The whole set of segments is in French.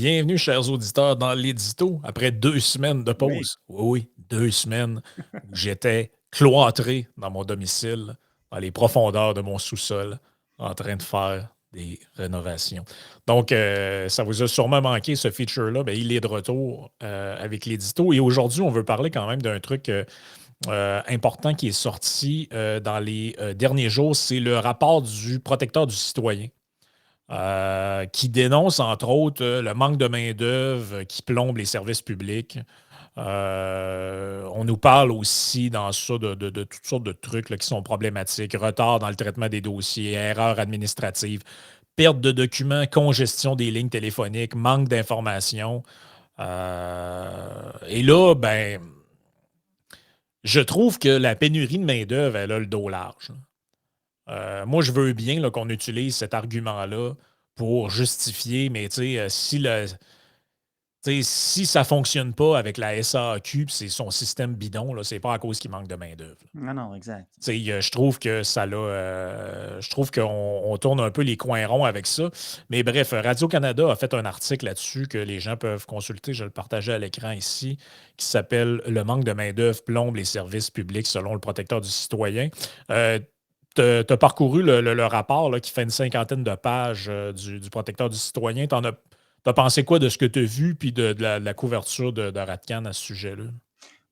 Bienvenue, chers auditeurs, dans l'édito après 2 semaines de Oui. pause. Oui, oui, 2 semaines où j'étais cloîtré dans mon domicile, dans les profondeurs de mon sous-sol, en train de faire des rénovations. Donc, ça vous a sûrement manqué ce feature-là. Ben, il est de retour avec l'édito. Et aujourd'hui, on veut parler quand même d'un truc important qui est sorti dans les derniers jours. C'est le rapport du protecteur du citoyen qui dénonce, entre autres, le manque de main-d'œuvre qui plombe les services publics. On nous parle aussi dans ça de toutes sortes de trucs là, qui sont problématiques. Retard dans le traitement des dossiers, erreurs administratives, perte de documents, congestion des lignes téléphoniques, manque d'informations. Et là, ben, je trouve que la pénurie de main-d'œuvre, elle a le dos large. Moi, je veux bien là, qu'on utilise cet argument-là pour justifier, mais si ça ne fonctionne pas avec la SAQ, c'est son système bidon, là, c'est pas à cause qu'il manque de main-d'œuvre. Non, non, exact. Je trouve que je trouve qu'on tourne un peu les coins ronds avec ça. Mais bref, Radio-Canada a fait un article là-dessus que les gens peuvent consulter. Je le partageais à l'écran ici, qui s'appelle Le manque de main-d'œuvre plombe les services publics selon le protecteur du citoyen. Tu as parcouru le rapport là, qui fait une cinquantaine de pages du protecteur du citoyen. T'as pensé quoi de ce que tu as vu puis de la couverture de Radcan à ce sujet-là?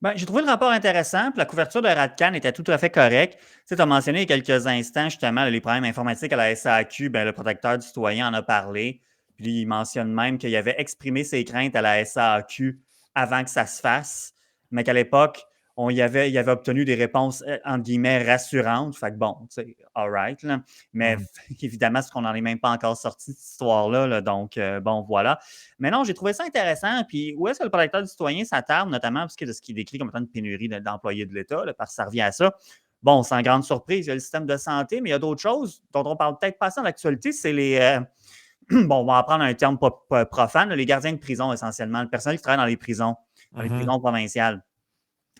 Ben, j'ai trouvé le rapport intéressant, puis la couverture de Radcan était tout à fait correcte. Tu as mentionné il y a quelques instants, justement, les problèmes informatiques à la SAQ, ben, le protecteur du citoyen en a parlé. Puis il mentionne même qu'il avait exprimé ses craintes à la SAQ avant que ça se fasse, mais qu'à l'époque, il avait obtenu des réponses, entre guillemets, rassurantes. Fait que bon, tu sais, all right. Là. Mais Mhm. évidemment, ce qu'on n'en est même pas encore sorti de cette histoire-là. Là, donc, bon, voilà. Mais non, j'ai trouvé ça intéressant. Puis où est-ce que le protecteur du citoyen s'attarde, notamment parce que de ce qu'il décrit comme étant une pénurie d'employés de l'État, là, parce que ça revient à ça. Bon, sans grande surprise, il y a le système de santé, mais il y a d'autres choses dont on parle peut-être pas assez dans l'actualité, c'est les. Bon, on va en prendre un terme profane, les gardiens de prison essentiellement, le personnel qui travaille dans les Mhm. prisons provinciales.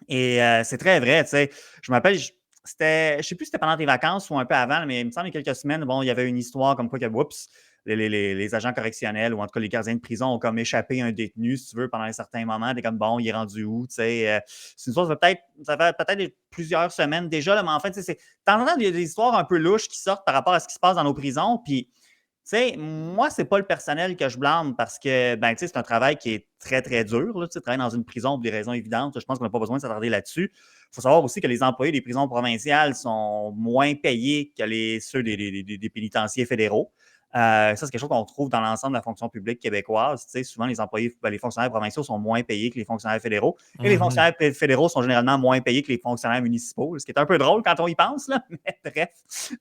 Et c'est très vrai, tu sais. Je m'appelle, je ne sais plus si c'était pendant tes vacances ou un peu avant, mais il me semble qu'il y a quelques semaines, bon, il y avait une histoire comme quoi que, oups, les agents correctionnels ou en tout cas les gardiens de prison ont comme échappé un détenu, si tu veux, pendant un certain moment. T'es comme, bon, il est rendu où, tu sais. C'est une histoire, ça fait peut-être plusieurs semaines déjà, là, mais en fait, tu sais, il y a des histoires un peu louches qui sortent par rapport à ce qui se passe dans nos prisons, puis tu sais, moi, c'est pas le personnel que je blâme parce que, ben, tu sais, c'est un travail qui est très, très dur. Là, tu sais, travailler dans une prison pour des raisons évidentes. Je pense qu'on n'a pas besoin de s'attarder là-dessus. Il faut savoir aussi que les employés des prisons provinciales sont moins payés que ceux des pénitenciers fédéraux. Ça, c'est quelque chose qu'on trouve dans l'ensemble de la fonction publique québécoise. Tu sais, souvent, les employés, ben, les fonctionnaires provinciaux sont moins payés que les fonctionnaires fédéraux. Et les Mhm. fonctionnaires fédéraux sont généralement moins payés que les fonctionnaires municipaux, ce qui est un peu drôle quand on y pense, là. Mais bref.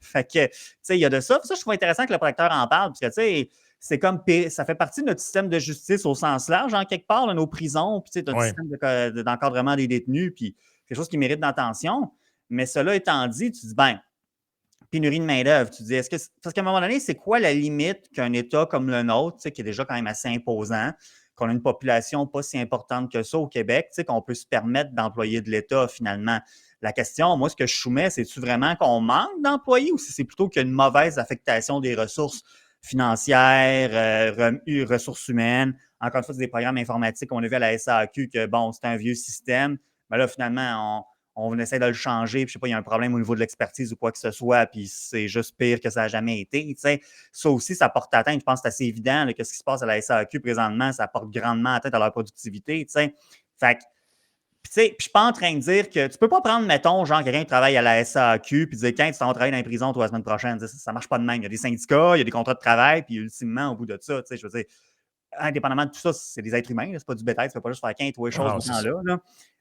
Fait que, tu sais, il y a de ça. Ça, je trouve intéressant que le protecteur en parle, parce que, tu sais, c'est comme, ça fait partie de notre système de justice au sens large, en quelque part, là, nos prisons, puis tu sais, notre Ouais. système d'encadrement des détenus, puis quelque chose qui mérite d'attention. Mais cela étant dit, tu dis, ben, pénurie de main-d'œuvre. Tu dis, parce qu'à un moment donné, c'est quoi la limite qu'un État comme le nôtre, tu sais, qui est déjà quand même assez imposant, qu'on a une population pas si importante que ça au Québec, tu sais, qu'on peut se permettre d'employer de l'État finalement? La question, moi, ce que je soumets, c'est-tu vraiment qu'on manque d'employés ou si c'est plutôt qu'il y a une mauvaise affectation des ressources financières, ressources humaines? Encore une fois, c'est des programmes informatiques qu'on a vu à la SAQ que, bon, c'est un vieux système. Mais là, finalement, on essaie de le changer, puis je sais pas, il y a un problème au niveau de l'expertise ou quoi que ce soit, puis c'est juste pire que ça n'a jamais été. Tu sais. Ça aussi, ça porte atteinte. Je pense que c'est assez évident là, que ce qui se passe à la SAQ présentement, ça porte grandement atteinte à leur productivité. Tu sais. Fait que, puis, tu sais, puis je suis pas en train de dire que tu peux pas prendre, mettons, genre quelqu'un qui travaille à la SAQ puis dire, quand tu vas travailler dans les prisons toi la semaine prochaine, ça marche pas de même. Il y a des syndicats, il y a des contrats de travail, puis ultimement, au bout de ça, tu sais, je veux dire, indépendamment de tout ça, c'est des êtres humains, c'est pas du bétail, tu peux pas juste faire 15 ou les choses Non, de c'est ça. temps-là. Là.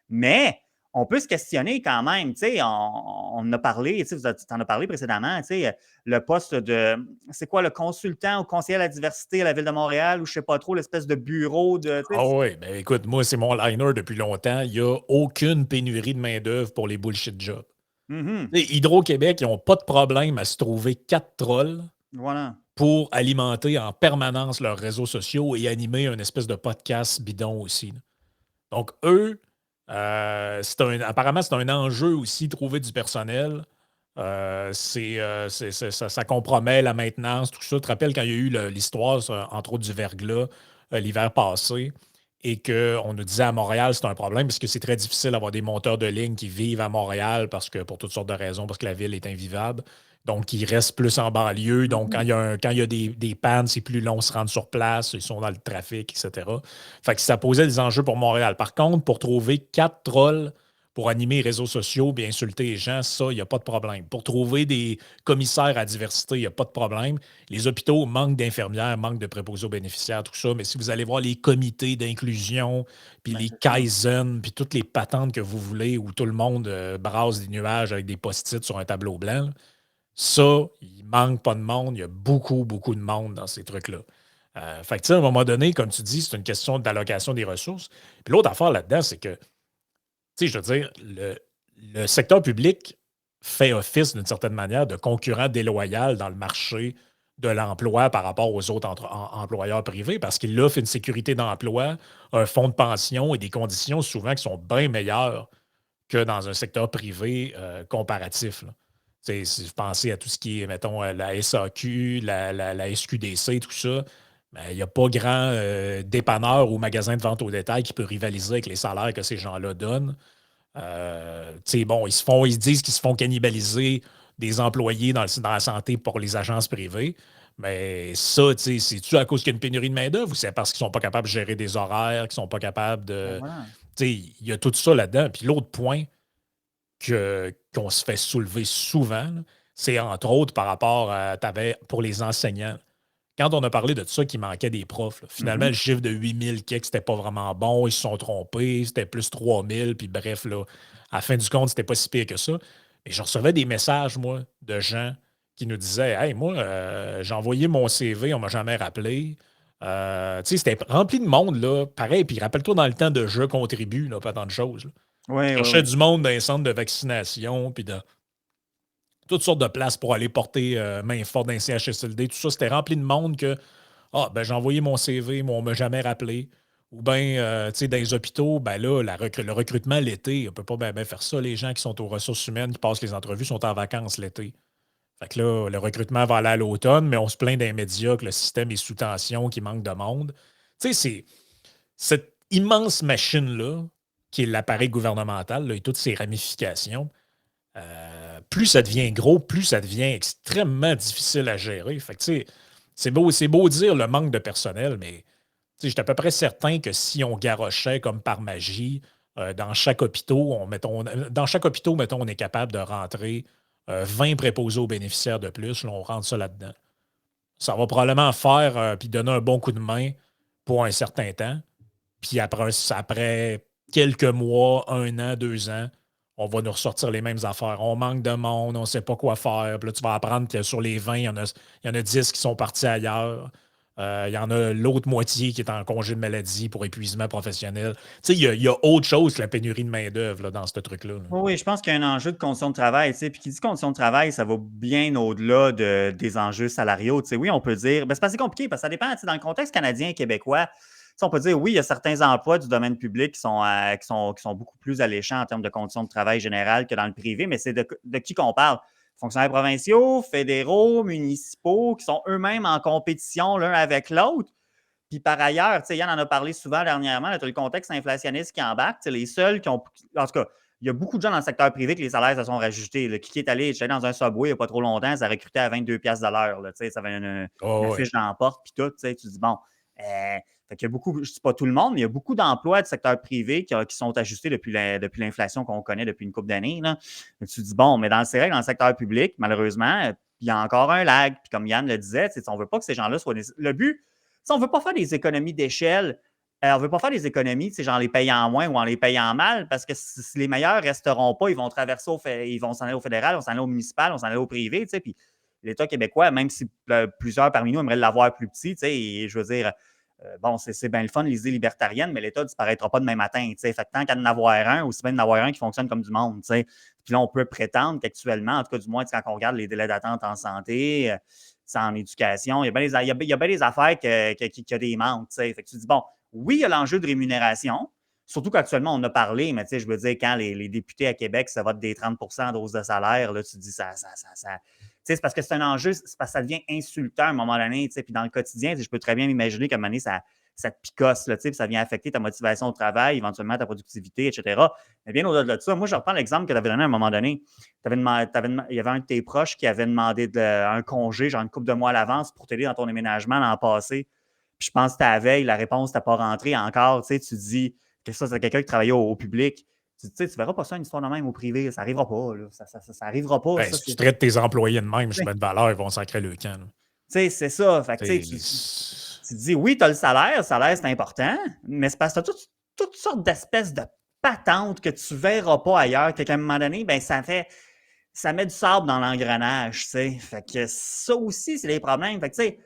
Mais on peut se questionner quand même, tu sais, on en a parlé, tu en as parlé précédemment, tu sais, le poste de, c'est quoi, le consultant ou conseiller à la diversité à la Ville de Montréal ou je sais pas trop, l'espèce de bureau de, tu Ah sais, oui, ben écoute, moi, c'est mon liner depuis longtemps. Il n'y a aucune pénurie de main-d'œuvre pour les bullshit jobs. mhm, Hydro-Québec, ils n'ont pas de problème à se trouver 4 trolls voilà. pour alimenter en permanence leurs réseaux sociaux et animer un espèce de podcast bidon aussi. Donc, eux, apparemment, c'est un enjeu aussi, trouver du personnel. Ça compromet la maintenance, tout ça. Tu te rappelles quand il y a eu l'histoire, entre autres, du verglas. l'hiver passé et qu'on nous disait à Montréal, c'est un problème parce que c'est très difficile d'avoir des monteurs de ligne qui vivent à Montréal parce que pour toutes sortes de raisons, parce que la ville est invivable. Donc, ils restent plus en banlieue. Donc, Mhm. quand il y a des pannes, c'est plus long de se rendre sur place. Ils sont dans le trafic, etc. Fait que ça posait des enjeux pour Montréal. Par contre, pour trouver 4 trolls pour animer les réseaux sociaux et insulter les gens, ça, il n'y a pas de problème. Pour trouver des commissaires à diversité, il n'y a pas de problème. Les hôpitaux manquent d'infirmières, manquent de préposés aux bénéficiaires, tout ça. Mais si vous allez voir les comités d'inclusion, puis Ben, les c'est ça. Kaizen, puis toutes les patentes que vous voulez, où tout le monde brasse des nuages avec des post-it sur un tableau blanc, là, ça, il manque pas de monde. Il y a beaucoup, beaucoup de monde dans ces trucs-là. Fait que, tu sais, à un moment donné, comme tu dis, c'est une question d'allocation des ressources. Puis l'autre affaire là-dedans, c'est que, tu sais, je veux dire, le secteur public fait office, d'une certaine manière, de concurrent déloyal dans le marché de l'emploi par rapport aux autres employeurs privés parce qu'il offre une sécurité d'emploi, un fonds de pension et des conditions souvent qui sont bien meilleures que dans un secteur privé comparatif. Là. Si vous pensez à tout ce qui est, mettons, la SAQ, la SQDC, tout ça, ben, il n'y a pas grand dépanneur ou magasin de vente au détail qui peut rivaliser avec les salaires que ces gens-là donnent. Bon, ils se disent qu'ils se font cannibaliser des employés dans la santé pour les agences privées. Mais ça, c'est-tu à cause qu'il y a une pénurie de main-d'œuvre ou c'est parce qu'ils ne sont pas capables de gérer des horaires, qu'ils ne sont pas capables Ben de. voilà. Il y a tout ça là-dedans. Puis l'autre point qu'on se fait soulever souvent, là, c'est entre autres par rapport à pour les enseignants. Quand on a parlé de ça, qu'il manquait des profs, là, finalement, Mhm. le chiffre de 8000 kicks, c'était pas vraiment bon. Ils se sont trompés. C'était plus 3000. Puis bref, là, à la fin du compte, c'était pas si pire que ça. Et je recevais des messages, moi, de gens qui nous disaient Hey, moi, j'ai envoyé mon CV, on m'a jamais rappelé. Tu sais, c'était rempli de monde, là. Pareil, puis rappelle-toi dans le temps de Je contribue, là, pas tant de choses. Là. Oui, oui, Cherchais oui. du monde dans les centres de vaccination, puis dans toutes sortes de places pour aller porter main forte dans les CHSLD. Tout ça, c'était rempli de monde que ah, ben j'ai envoyé mon CV, mais on ne m'a jamais rappelé. Ou bien, tu sais, dans les hôpitaux, ben là, le recrutement l'été, on ne peut pas ben faire ça. Les gens qui sont aux ressources humaines, qui passent les entrevues, sont en vacances l'été. Fait que là, le recrutement va aller à l'automne, mais on se plaint des médias que le système est sous tension, qu'il manque de monde. Tu sais, c'est cette immense machine-là, qui est l'appareil gouvernemental, là, et toutes ses ramifications, plus ça devient gros, plus ça devient extrêmement difficile à gérer. Fait que, tu sais, c'est beau dire le manque de personnel, mais tu sais, je suis à peu près certain que si on garochait comme par magie, dans chaque hôpital, mettons, on est capable de rentrer 20 préposés aux bénéficiaires de plus, là, on rentre ça là-dedans. Ça va probablement faire puis donner un bon coup de main pour un certain temps. Puis après quelques mois, 1 an, 2 ans, on va nous ressortir les mêmes affaires. On manque de monde, on ne sait pas quoi faire. Puis là, tu vas apprendre que sur les 20, il y en a 10 qui sont partis ailleurs. Il y en a l'autre moitié qui est en congé de maladie pour épuisement professionnel. Tu sais, il y a autre chose que la pénurie de main-d'œuvre là, dans ce truc-là. Là. Oui, oui, je pense qu'il y a un enjeu de conditions de travail, tu sais. Puis qui dit conditions de travail, ça va bien au-delà des enjeux salariaux. Tu sais. Oui, on peut dire, ben, c'est pas assez compliqué parce que ça dépend, tu sais, dans le contexte canadien et québécois. Tu sais, on peut dire, oui, il y a certains emplois du domaine public qui sont beaucoup plus alléchants en termes de conditions de travail générales que dans le privé, mais c'est de qui qu'on parle? Fonctionnaires provinciaux, fédéraux, municipaux, qui sont eux-mêmes en compétition l'un avec l'autre. Puis par ailleurs, tu sais, Yann en a parlé souvent dernièrement, tu as le contexte inflationniste qui embarque. Les seuls qui ont. En tout cas, il y a beaucoup de gens dans le secteur privé que les salaires se sont rajoutés. Là. Qui est allé, j'étais dans un Subway il n'y a pas trop longtemps, ça recrutait à 22$ de l'heure. Là, ça avait une Oh, ouais. affiche dans la porte, puis tout. Tu te dis, bon, fait qu'il y a beaucoup, je ne dis pas tout le monde, mais il y a beaucoup d'emplois du secteur privé qui sont ajustés depuis l'inflation qu'on connaît depuis une couple d'années. Là. Tu te dis, bon, mais c'est vrai que dans le secteur public, malheureusement, il y a encore un lag. Puis comme Yann le disait, on ne veut pas que ces gens-là soient. Le but, on ne veut pas faire des économies d'échelle. On ne veut pas faire des économies, genre en les payant moins ou en les payant mal, parce que si les meilleurs ne resteront pas, ils vont traverser ils vont s'en aller au fédéral, on s'en aller au municipal, on s'en aller au privé. Puis l'État québécois, même si plusieurs parmi nous aimeraient l'avoir plus petit, et je veux dire, bon, c'est bien le fun, les idées libertariennes, mais l'État ne disparaîtra pas demain matin. Fait que tant qu'à en avoir un, aussi bien d'en avoir un qui fonctionne comme du monde. Puis là, on peut prétendre qu'actuellement, en tout cas, du moins, quand on regarde les délais d'attente en santé, en éducation, il y a bien des affaires qui a des manques. Fait que tu dis, bon, oui, il y a l'enjeu de rémunération, surtout qu'actuellement, on en a parlé, mais je veux dire, quand les députés à Québec, ça vote des 30 de hausse de salaire, là, tu te dis, c'est parce que c'est un enjeu, c'est parce que ça devient insultant à un moment donné. Puis dans le quotidien, je peux très bien m'imaginer qu'à un moment donné, ça te picosse, là, puis ça vient affecter ta motivation au travail, éventuellement ta productivité, etc. Mais bien au-delà de ça, moi, je reprends l'exemple que tu avais donné à un moment donné. Il y avait un de tes proches qui avait demandé un congé, genre une couple de mois à l'avance pour t'aider dans ton déménagement l'an passé. Puis je pense que ta veille, la réponse t'a pas rentré encore. Tu dis que ça, c'est quelqu'un qui travaillait au public. Tu verras pas ça une histoire de même au privé. Ça n'arrivera pas. Là. Ça arrivera pas. Ben, Ça, si tu traites tes employés de même, je mets de valeur, ils vont sacrer le camp. C'est ça. Fait que, tu te dis, oui, tu as le salaire, c'est important, mais c'est parce que tu as toutes sortes d'espèces de patentes que tu ne verras pas ailleurs, qu'à un moment donné, ben, ça met du sable dans l'engrenage. Fait que ça aussi, c'est des problèmes. Fait que,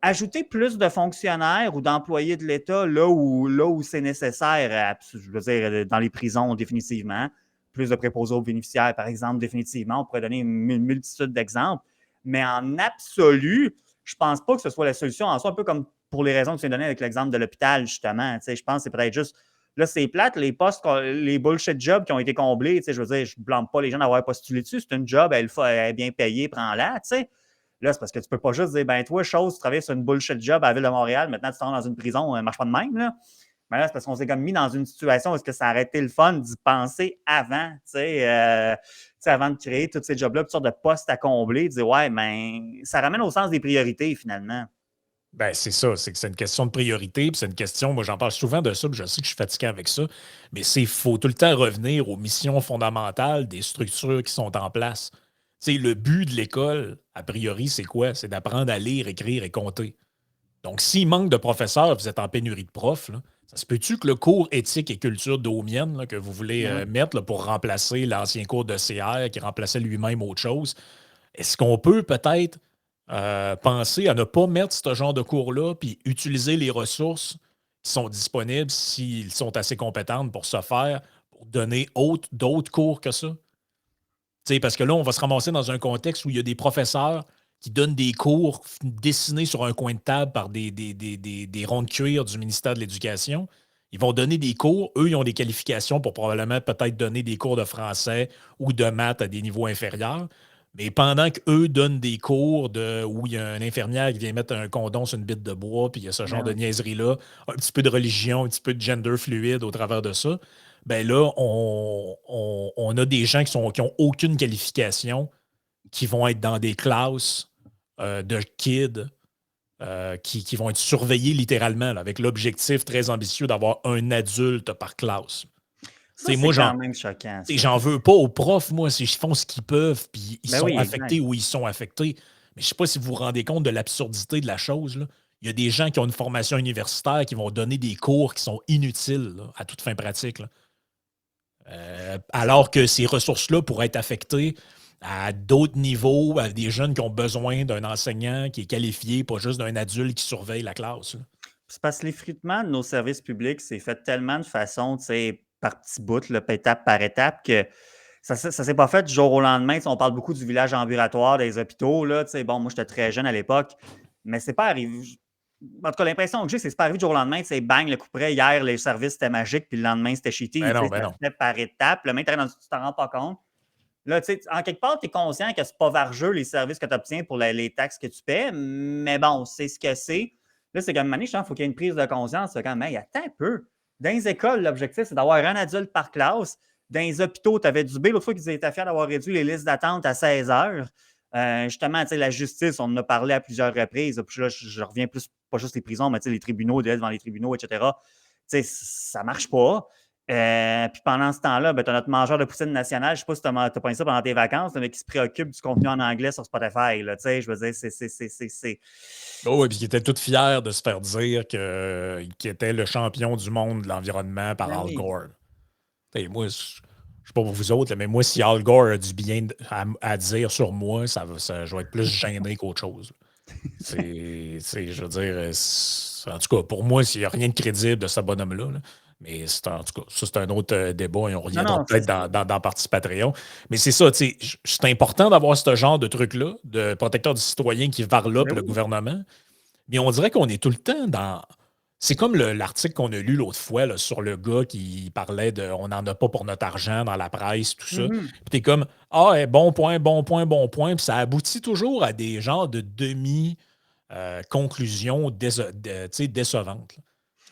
ajouter plus de fonctionnaires ou d'employés de l'État là où c'est nécessaire, je veux dire, dans les prisons, définitivement. Plus de préposés aux bénéficiaires, par exemple, définitivement. On pourrait donner une multitude d'exemples. Mais en absolu, je ne pense pas que ce soit la solution en soi, un peu comme pour les raisons que tu as données avec l'exemple de l'hôpital, justement. Je pense que c'est peut-être juste. Là, c'est plate, les postes, les bullshit jobs qui ont été comblés. Je veux dire, je ne blâme pas les gens d'avoir postulé dessus. C'est une job, elle est bien payée, prends-la. Là, c'est parce que tu peux pas juste dire, ben toi, chose, tu travailles sur une bullshit job à la Ville de Montréal, maintenant tu te rends dans une prison, ça marche pas de même, là. Mais là, c'est parce qu'on s'est comme mis dans une situation où est-ce que ça aurait été le fun d'y penser avant, avant de créer tous ces jobs-là, toutes sortes de postes à combler, de dire, ouais, ben, ça ramène au sens des priorités, finalement. Ben, c'est ça, c'est que c'est une question de priorité, puis c'est une question, moi j'en parle souvent de ça, puis je sais que je suis fatigué avec ça, mais il faut tout le temps revenir aux missions fondamentales des structures qui sont en place. Le but de l'école, a priori, c'est quoi? C'est d'apprendre à lire, écrire et compter. Donc, s'il manque de professeurs, vous êtes en pénurie de profs, là, ça se peut-tu que le cours éthique et culture d'Omienne que vous voulez mettre là, pour remplacer l'ancien cours de CR qui remplaçait lui-même autre chose, est-ce qu'on peut peut-être penser à ne pas mettre ce genre de cours-là puis utiliser les ressources qui sont disponibles s'ils sont assez compétentes pour se faire, pour donner d'autres cours que ça? Parce que là, on va se ramasser dans un contexte où il y a des professeurs qui donnent des cours dessinés sur un coin de table par des ronds de cuir du ministère de l'Éducation. Ils vont donner des cours. Eux, ils ont des qualifications pour probablement peut-être donner des cours de français ou de maths à des niveaux inférieurs. Mais pendant qu'eux donnent des cours où il y a un infirmière qui vient mettre un condom sur une bite de bois, puis il y a ce genre de niaiserie-là, un petit peu de religion, un petit peu de gender fluide au travers de ça, ben là, on a des gens qui ont aucune qualification, qui vont être dans des classes de kids qui vont être surveillés littéralement, là, avec l'objectif très ambitieux d'avoir un adulte par classe. Ça, c'est quand même choquant. J'en veux pas aux profs, moi, ils font ce qu'ils peuvent, puis ils sont affectés exact. ou ils sont affectés. Mais je sais pas si vous vous rendez compte de l'absurdité de la chose, là. Il y a des gens qui ont une formation universitaire qui vont donner des cours qui sont inutiles là, à toute fin pratique. Là. Alors que ces ressources-là pourraient être affectées à d'autres niveaux, à des jeunes qui ont besoin d'un enseignant qui est qualifié, pas juste d'un adulte qui surveille la classe. Là. C'est parce que l'effritement de nos services publics, c'est fait tellement de façon, par petits bouts, étape par étape, que ça ne s'est pas fait du jour au lendemain. On parle beaucoup du village ambulatoire des hôpitaux. Là, bon, moi, j'étais très jeune à l'époque, mais c'est pas arrivé. En tout cas, l'impression que j'ai, c'est pas arrivé du jour au lendemain. Bang, le coup près, hier, les services c'était magique, puis le lendemain, c'était cheaté. Ben non. Fait par étapes. Le mec, tu t'en rends pas compte. Là, en quelque part, tu es conscient que c'est pas vargeux les services que tu obtiens pour les taxes que tu paies, mais bon, c'est ce que c'est. Là, c'est comme il faut qu'il y ait une prise de conscience. C'est comme, attends un peu. Dans les écoles, l'objectif, c'est d'avoir un adulte par classe. Dans les hôpitaux, tu avais du B. L'autre fois qu'ils étaient fiers d'avoir réduit les listes d'attente à 16 heures. Justement, la justice, on en a parlé à plusieurs reprises. Puis là, je reviens plus, pas juste les prisons, mais les tribunaux, devant les tribunaux, etc. Ça ne marche pas. Puis pendant ce temps-là, tu as notre mangeur de poutine nationale. Je ne sais pas si tu as pas ça pendant tes vacances, mais qui se préoccupe du contenu en anglais sur Spotify. Là, je veux dire, c'est. Oh, et puis qui était tout fier de se faire dire qu'il était le champion du monde de l'environnement par Al Gore. Et moi, je ne sais pas pour vous autres, là, mais moi, si Al Gore a du bien à dire sur moi, je vais être plus gêné qu'autre chose. Je veux dire, en tout cas, pour moi, il n'y a rien de crédible de ce bonhomme-là. Là. Mais en tout cas, ça, c'est un autre débat et on reviendra peut-être dans Parti Patreon. Mais c'est ça, c'est important d'avoir ce genre de truc-là, de protecteur du citoyen qui varlope le gouvernement. Mais on dirait qu'on est tout le temps dans. C'est comme l'article qu'on a lu l'autre fois là, sur le gars qui parlait de on n'en a pas pour notre argent dans la presse, tout ça. Puis t'es comme bon point, bon point, bon point. Puis ça aboutit toujours à des genres de demi-conclusions décevantes. Là.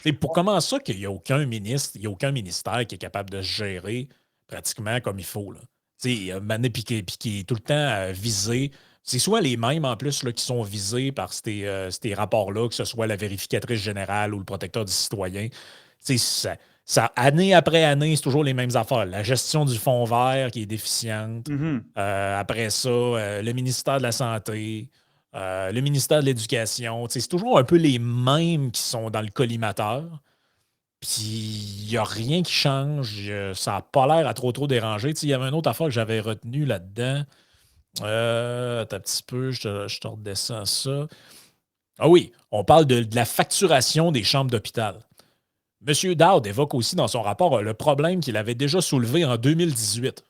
C'est pour comment ça qu'il n'y a aucun ministre, il n'y a aucun ministère qui est capable de se gérer pratiquement comme il faut, là. Tu sais, Mané puis qui est tout le temps visé. C'est soit les mêmes en plus là, qui sont visés par ces rapports-là, que ce soit la vérificatrice générale ou le protecteur du citoyen. Tu sais, année après année, c'est toujours les mêmes affaires. La gestion du fonds vert qui est déficiente. Mhm. Après ça, le ministère de la Santé, le ministère de l'Éducation. Tu sais, c'est toujours un peu les mêmes qui sont dans le collimateur. Puis il n'y a rien qui change. Ça n'a pas l'air à trop déranger. Tu sais, il y avait une autre affaire que j'avais retenue là-dedans. Attends un petit peu, je te redescends ça. Ah oui, on parle de la facturation des chambres d'hôpital. M. Dowd évoque aussi dans son rapport le problème qu'il avait déjà soulevé en 2018.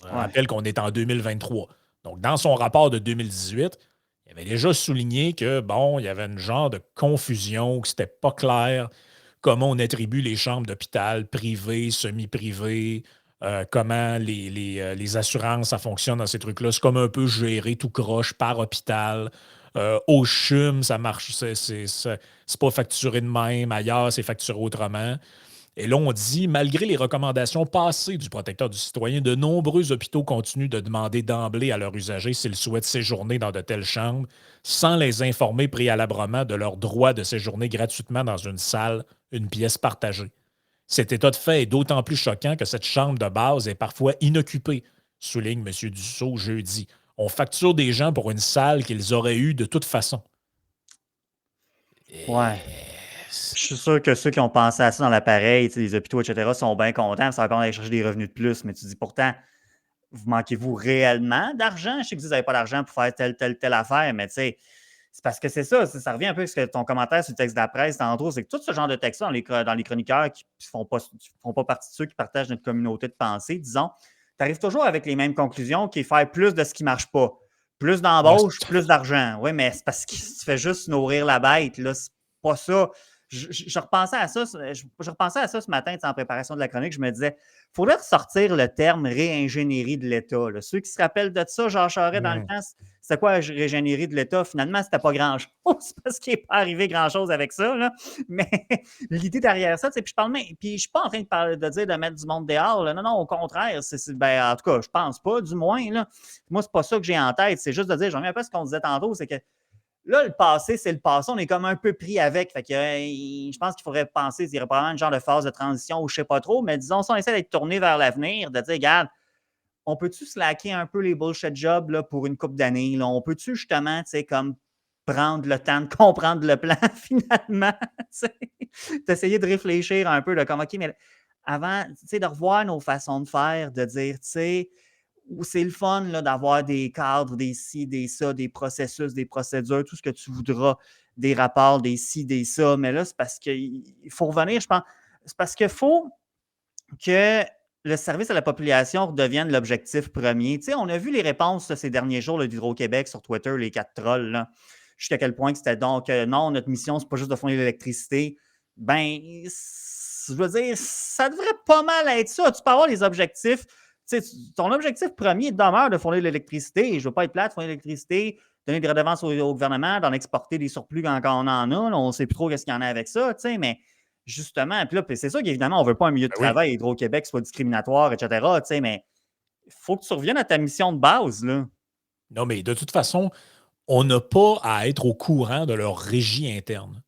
Je Ouais. rappelle qu'on est en 2023. Donc, dans son rapport de 2018, il avait déjà souligné que, bon, il y avait une genre de confusion, que c'était pas clair comment on attribue les chambres d'hôpital privées, semi-privées, comment les assurances, ça fonctionne dans ces trucs-là. C'est comme un peu géré tout croche par hôpital. Au CHUM, ça marche, c'est pas facturé de même. Ailleurs, c'est facturé autrement. Et là, on dit, malgré les recommandations passées du protecteur du citoyen, de nombreux hôpitaux continuent de demander d'emblée à leurs usagers s'ils souhaitent séjourner dans de telles chambres, sans les informer préalablement de leur droit de séjourner gratuitement dans une salle, une pièce partagée. Cet état de fait est d'autant plus choquant que cette chambre de base est parfois inoccupée, souligne M. Dussault jeudi. On facture des gens pour une salle qu'ils auraient eue de toute façon. Ouais. Je suis sûr que ceux qui ont pensé à ça dans l'appareil, les hôpitaux, etc., sont bien contents. Ça va encore aller chercher des revenus de plus. Mais tu dis pourtant, vous manquez-vous réellement d'argent? Je sais que vous n'avez pas d'argent pour faire telle affaire, mais tu sais, c'est parce que c'est ça. Ça revient un peu à ce que ton commentaire sur le texte de la presse tantôt. C'est que tout ce genre de texte dans les chroniqueurs qui ne font pas partie de ceux qui partagent notre communauté de pensée, disons, tu arrives toujours avec les mêmes conclusions qui est faire plus de ce qui ne marche pas. Plus Ouais, d'embauche, plus d'argent. Oui, mais c'est parce que tu fais juste nourrir la bête. Là, c'est pas ça. Je repensais à ça, je repensais à ça ce matin en préparation de la chronique. Je me disais, il faudrait ressortir le terme réingénierie de l'État. Là. Ceux qui se rappellent de ça, Jean Charest, dans le temps, c'était quoi la réingénierie de l'État? Finalement, c'était pas grand-chose parce qu'il n'est pas arrivé grand-chose avec ça. Là. Mais l'idée derrière ça, puis je parle même, puis je suis pas en train de dire de mettre du monde dehors. Là. Non, non, au contraire. Ben, en tout cas, je pense pas, du moins. Là. Moi, c'est pas ça que j'ai en tête. C'est juste de dire, j'en reviens pas à ce qu'on disait tantôt, c'est que là, le passé, c'est le passé. On est comme un peu pris avec. Fait que, je pense qu'il faudrait penser, il y aurait probablement une genre de phase de transition ou je ne sais pas trop, mais disons, si on essaie d'être tourné vers l'avenir, de dire, regarde, on peut-tu slacker un peu les bullshit jobs là, pour une couple d'années? Là? On peut-tu justement, tu sais, comme prendre le temps de comprendre le plan finalement? D'essayer de réfléchir un peu, là, comme, OK, mais avant, tu sais, de revoir nos façons de faire, de dire, tu sais, où c'est le fun là, d'avoir des cadres, des ci, des ça, des processus, des procédures, tout ce que tu voudras, des rapports, des ci, des ça. Mais là, c'est parce qu'il faut revenir, je pense. C'est parce qu'il faut que le service à la population redevienne l'objectif premier. Tu sais, on a vu les réponses ces derniers jours d'Hydro-Québec sur Twitter, les 4 trolls, là, jusqu'à quel point c'était donc non, notre mission, c'est pas juste de fournir l'électricité. Ben, je veux dire, ça devrait pas mal être ça. Tu peux avoir les objectifs. Tu sais, ton objectif premier demeure de fournir l'électricité. Je ne veux pas être plate, fournir l'électricité, donner des redevances au gouvernement, d'en exporter des surplus quand on en a. Là, on ne sait plus trop ce qu'il y en a avec ça, tu sais, mais justement, puis là, c'est sûr qu'évidemment, on ne veut pas un milieu de travail Hydro-Québec soit discriminatoire, etc., tu sais, mais il faut que tu reviennes à ta mission de base, là. Non, mais de toute façon, on n'a pas à être au courant de leur régie interne.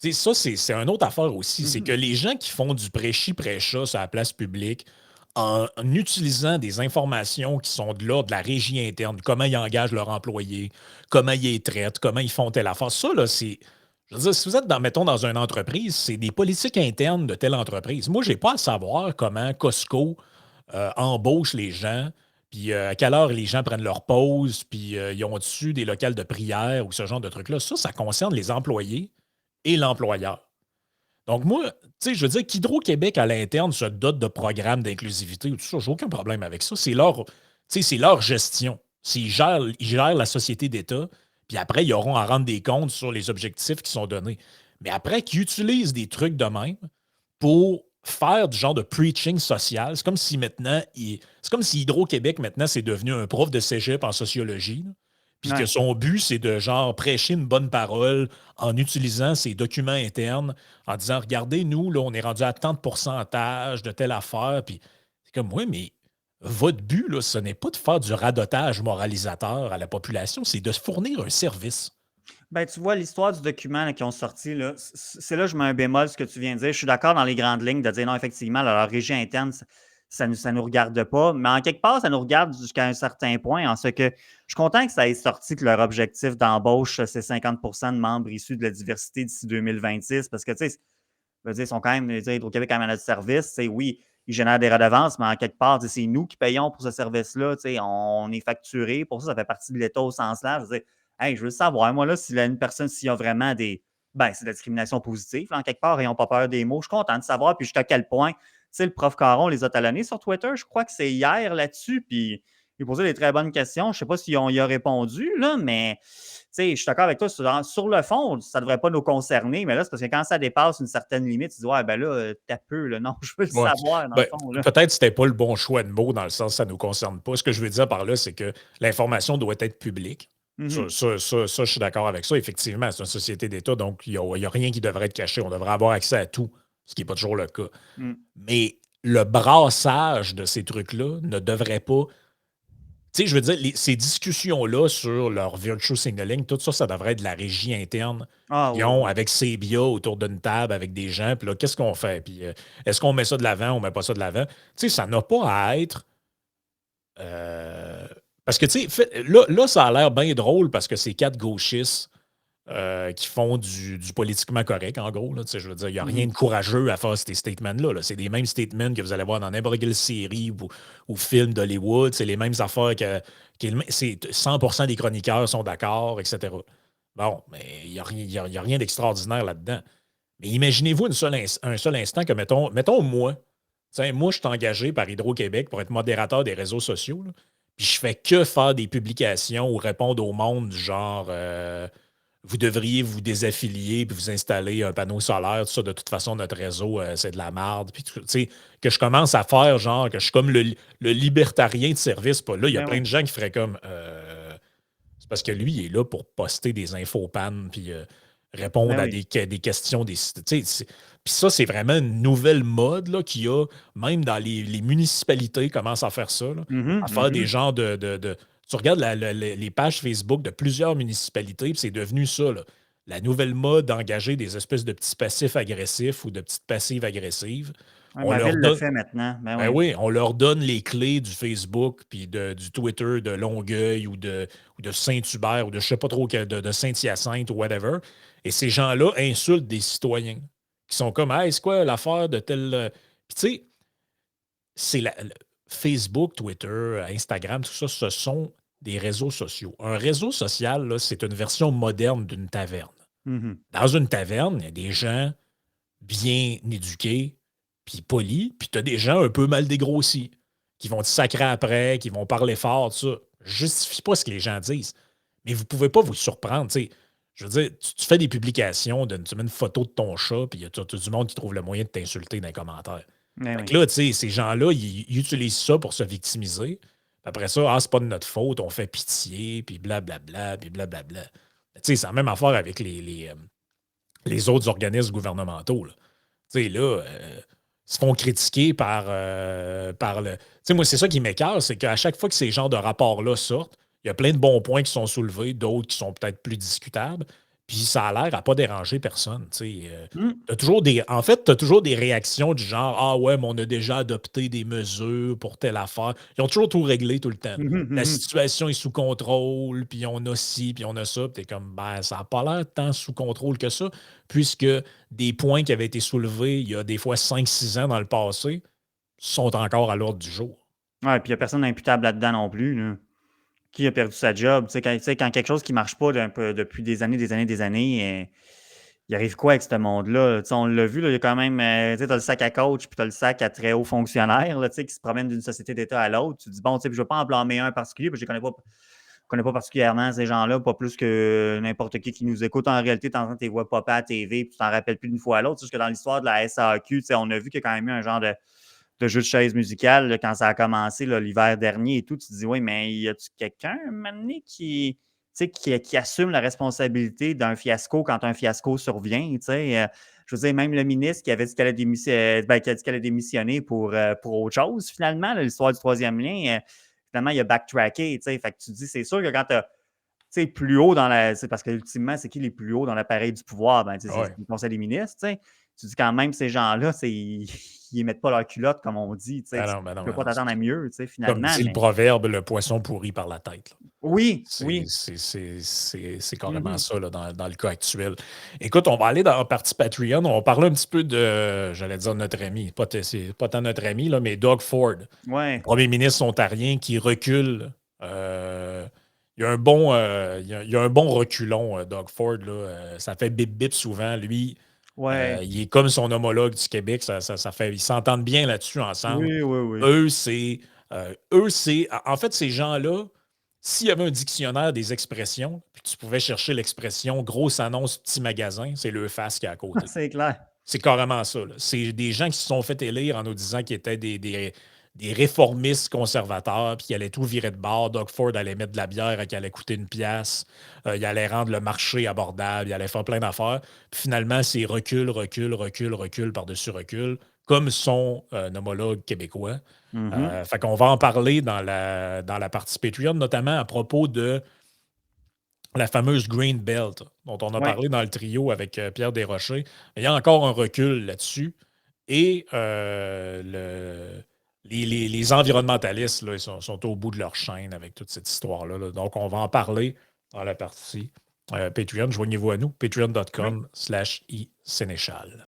Tu sais, ça, c'est une autre affaire aussi. C'est que les gens qui font du prêchi prêcha sur la place publique, en utilisant des informations qui sont de l'ordre de la régie interne, comment ils engagent leurs employés, comment ils les traitent, comment ils font telle affaire, ça, là, c'est. Je veux dire, si vous êtes, mettons, dans une entreprise, c'est des politiques internes de telle entreprise. Moi, je n'ai pas à savoir comment Costco embauche les gens, puis à quelle heure les gens prennent leur pause, puis ils ont dessus des locales de prière ou ce genre de trucs-là. Ça concerne les employés et l'employeur. Donc, moi, tu sais, je veux dire qu'Hydro-Québec à l'interne se dote de programmes d'inclusivité ou tout ça, j'ai aucun problème avec ça. C'est leur gestion. Ils gèrent la société d'État, puis après, ils auront à rendre des comptes sur les objectifs qui sont donnés. Mais après, qu'ils utilisent des trucs de même pour faire du genre de preaching social, c'est comme si maintenant, c'est comme si Hydro-Québec, maintenant, c'est devenu un prof de cégep en sociologie, là, puis que Ouais. son but, c'est de genre prêcher une bonne parole en utilisant ses documents internes, en disant, regardez, nous, là, on est rendu à tant de pourcentage de telle affaire, puis c'est comme, oui, mais votre but, là, ce n'est pas de faire du radotage moralisateur à la population, c'est de se fournir un service. Ben, tu vois, l'histoire du document là, qu'ils ont sorti, là, c'est là que je mets un bémol ce que tu viens de dire. Je suis d'accord dans les grandes lignes de dire non, effectivement, là, leur régie interne, ça nous regarde pas. Mais en quelque part, ça nous regarde jusqu'à un certain point, en ce que je suis content que ça ait sorti que leur objectif d'embauche, c'est 50 de membres issus de la diversité d'ici 2026. Parce que, tu sais, je veux dire, ils sont quand même, je veux dire, Hydro-Québec a notre service. Tu sais, oui, ils génèrent des redevances, mais en quelque part, tu sais, c'est nous qui payons pour ce service-là. Tu sais, on est facturé. Pour ça, ça fait partie de l'État au sens large. Je veux dire, hey, je veux savoir, moi, là, si une personne, s'il y a vraiment des. Ben, c'est de la discrimination positive, là, en quelque part, ils n'ont pas peur des mots. Je suis content de savoir, puis jusqu'à quel point, tu sais, le prof Caron les a talonnés sur Twitter. Je crois que c'est hier là-dessus, puis il posait des très bonnes questions. Je ne sais pas s'il y a répondu, là, mais sais, je suis d'accord avec toi, sur le fond, ça ne devrait pas nous concerner, mais là, c'est parce que quand ça dépasse une certaine limite, tu dis, ouais, ben là, t'as peu, là. Non, je veux le Ouais. savoir, dans le Ben, fond, là. peut-être que c'était pas le bon choix de mots dans le sens que ça ne nous concerne pas. Ce que je veux dire par là, c'est que l'information doit être publique. Mhm. Je suis d'accord avec ça. Effectivement, c'est une société d'État, donc il n'y a rien qui devrait être caché. On devrait avoir accès à tout, ce qui n'est pas toujours le cas. Mm. Mais le brassage de ces trucs-là ne devrait pas. Tu sais, je veux dire, ces discussions-là sur leur virtual signaling, tout ça, ça devrait être de la régie interne Ah qu'ils oui, ont oui. avec Cébia autour d'une table avec des gens. Puis là, qu'est-ce qu'on fait? Puis est-ce qu'on met ça de l'avant ou on met pas ça de l'avant? Tu sais, ça n'a pas à être. euh, Parce que, tu sais, là, ça a l'air bien drôle parce que c'est quatre gauchistes qui font du politiquement correct, en gros. Là, tu sais, je veux dire, il n'y a rien Mhm. de courageux à faire ces statements-là. Là. C'est les mêmes statements que vous allez voir dans n'importe quelle série ou film d'Hollywood. C'est les mêmes affaires c'est 100% des chroniqueurs sont d'accord, etc. Bon, mais il n'y a, y a rien d'extraordinaire là-dedans. Mais imaginez-vous un seul instant que, mettons moi, moi, je suis engagé par Hydro-Québec pour être modérateur des réseaux sociaux, là, puis je fais que faire des publications ou répondre au monde du genre vous devriez vous désaffilier puis vous installer un panneau solaire, tout ça. De toute façon, notre réseau, c'est de la merde. Puis, tu sais, que je commence à faire, genre, que je suis comme le libertarien de service. Pas là, il y a Ben plein oui. de gens qui feraient comme. C'est parce que lui, il est là pour poster des infopannes puis Ben répondre à oui. des questions. Tu sais, puis ça, c'est vraiment une nouvelle mode là, qu'il y a, même dans les municipalités, commencent à faire ça, là, Mhm, à faire des mhm. genres tu regardes les pages Facebook de plusieurs municipalités, puis c'est devenu ça, là, la nouvelle mode d'engager des espèces de petits passifs agressifs ou de petites passives agressives. Ouais, On ma ville leur le donne, fait maintenant. Ben ben oui. oui, on leur donne les clés du Facebook puis du Twitter de Longueuil ou de Saint-Hubert ou de je sais pas trop de Saint-Hyacinthe ou whatever. Et ces gens-là insultent des citoyens qui sont comme hey, c'est quoi l'affaire de tel. Puis tu sais, Facebook, Twitter, Instagram, tout ça, ce sont des réseaux sociaux. Un réseau social, là, c'est une version moderne d'une taverne. Mhm. Dans une taverne, il y a des gens bien éduqués, puis polis, puis tu as des gens un peu mal dégrossis, qui vont te sacrer après, qui vont parler fort, tout ça. Je justifie pas ce que les gens disent, mais vous pouvez pas vous surprendre, tu sais. Je veux dire, tu fais des publications, tu mets une photo de ton chat, puis il y a tout du monde qui trouve le moyen de t'insulter dans les commentaires. Ben Fait oui. que là, tu sais, ces gens-là, ils utilisent ça pour se victimiser. Puis après ça, c'est pas de notre faute, on fait pitié, puis blablabla, puis blablabla. Tu sais, c'est la même affaire avec les autres organismes gouvernementaux, là. Tu sais, là, ils se font critiquer par le. Tu sais, moi, c'est ça qui m'écœure, c'est qu'à chaque fois que ces genres de rapports-là sortent, il y a plein de bons points qui sont soulevés, d'autres qui sont peut-être plus discutables, puis ça a l'air à pas déranger personne. Tu sais. Mm. En fait, tu as toujours des réactions du genre ah ouais, mais on a déjà adopté des mesures pour telle affaire. Ils ont toujours tout réglé tout le temps. Mhm, La mhm. situation est sous contrôle, puis on a ci, puis on a ça. Puis t'es comme, ben, ça n'a pas l'air tant sous contrôle que ça, puisque des points qui avaient été soulevés il y a des fois 5 6 ans dans le passé sont encore à l'ordre du jour. Ouais, puis il n'y a personne imputable là-dedans non plus, là. Qui a perdu sa job? Tu sais, quand quelque chose qui ne marche pas depuis des années, il arrive quoi avec ce monde-là? Tu sais, on l'a vu, là, il y a quand même, tu sais, as le sac à coach, puis tu as le sac à très hauts fonctionnaires, là, tu sais, qui se promènent d'une société d'État à l'autre. Tu te dis, bon, tu sais, je ne veux pas en blâmer un particulier, parce que je ne connais pas particulièrement ces gens-là, pas plus que n'importe qui nous écoute. En réalité, tu entends tes voix popper à la TV, puis tu t'en rappelles plus d'une fois à l'autre. C'est juste que dans l'histoire de la SAQ, tu sais, on a vu qu'il y a quand même eu un genre de jeu de chaise musicale là, quand ça a commencé là, l'hiver dernier et tout. Tu te dis, oui, mais y a-tu quelqu'un, un moment donné, qui. qui assume la responsabilité d'un fiasco quand un fiasco survient. Je veux dire, même le ministre qui avait dit qu'elle allait démissionner pour autre chose, finalement, là, l'histoire du troisième lien, finalement, il a backtracké. Fait que tu te dis, c'est sûr que quand tu plus haut dans la. C'est parce qu'ultimement, c'est qui les plus hauts dans l'appareil du pouvoir? Ben, c'est Ouais. le conseil des ministres. Tu dis quand même, ces gens-là, ils ne mettent pas leur culotte, comme on dit. Tu Ben ne non, ben non, peux ben pas non. t'attendre à mieux, Comme finalement. dit le Mais proverbe, le poisson pourri par la tête, là. oui, C'est oui. carrément Mhm. ça là, dans le cas actuel. Écoute, on va aller dans la partie Patreon. On va parler un petit peu de, j'allais dire notre ami, c'est pas tant notre ami, là, mais Doug Ford, le Ouais. premier ministre ontarien qui recule. Il y a un bon, il y a un bon reculon, Doug Ford. Là. Ça fait bip-bip souvent. Lui, Ouais. il est comme son homologue du Québec. Ça fait, ils s'entendent bien là-dessus ensemble. Oui, oui, oui. Eux, c'est. En fait, ces gens-là, s'il y avait un dictionnaire des expressions, puis tu pouvais chercher l'expression grosse annonce, petit magasin, c'est le face qui est à côté. C'est clair. C'est carrément ça. Là. C'est des gens qui se sont fait élire en nous disant qu'ils étaient des réformistes conservateurs, puis qu'ils allaient tout virer de bord. Doug Ford allait mettre de la bière qui allait coûter une pièce. Il allait rendre le marché abordable. Il allait faire plein d'affaires. Puis finalement, c'est recul, recul, recul, recul par-dessus recul, comme son homologue québécois. Mhm. Fait qu'on va en parler dans la partie Patreon, notamment à propos de la fameuse Green Belt, dont on a Ouais. parlé dans le trio avec Pierre Desrochers. Il y a encore un recul là-dessus. Et les environnementalistes, là, ils sont au bout de leur chaîne avec toute cette histoire-là. Là. Donc, on va en parler dans la partie Patreon. Joignez-vous à nous, Oui. patreon.com/isénéchal.